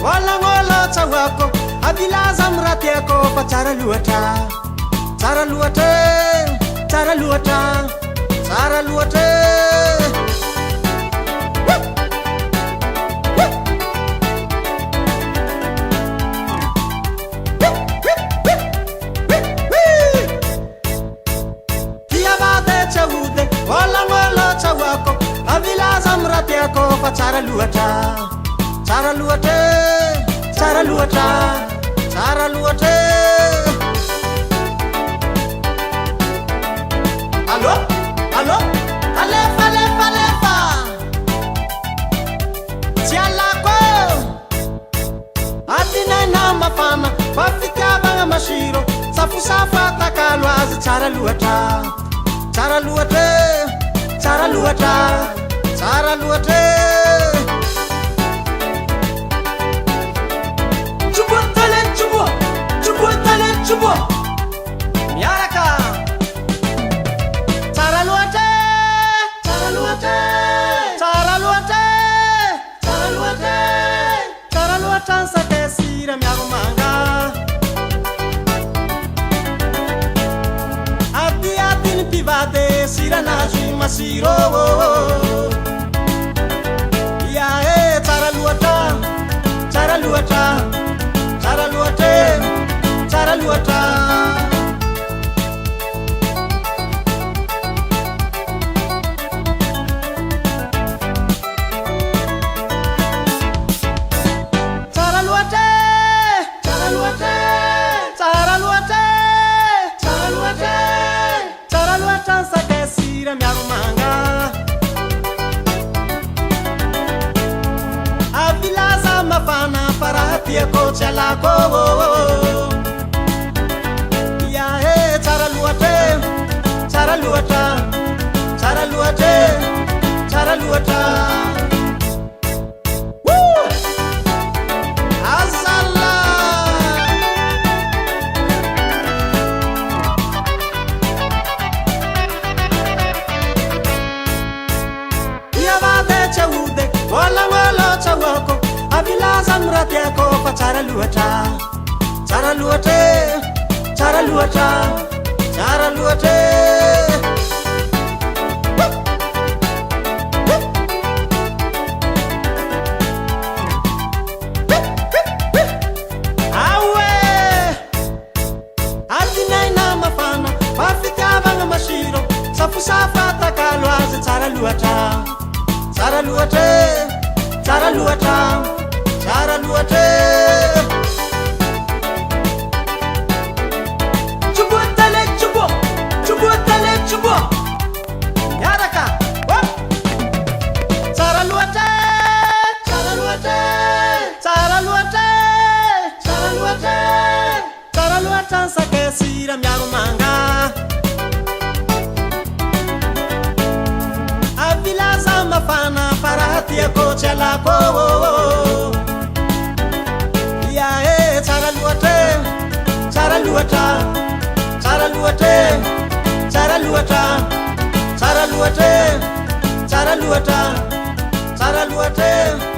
Walangola tawako abilaza mrati yako pa chara luata chara luata Walangola tawako abilaza mrati yako pa chara luata Allo alefa Tialako Adina na mafana Wafika banga mashiro Safu takalwazi chara luata Chubo Miaraka Chara luata Sate sira miarumanga Abdi pivate sira najui masiro Ya chara luata Sate sira miarumanga Avilaza mafana parati ko chalako Ya chara luata Woo Azala Walangola tawako abilaza mrati yako pa chara luata Awe Adina na mafana Wafika banga mashiro Safu takalwazi chara luata Chubo Yaraka Chara luata Sake sira miarumanga Avilaza mafana parati ko chalako Ya chara luata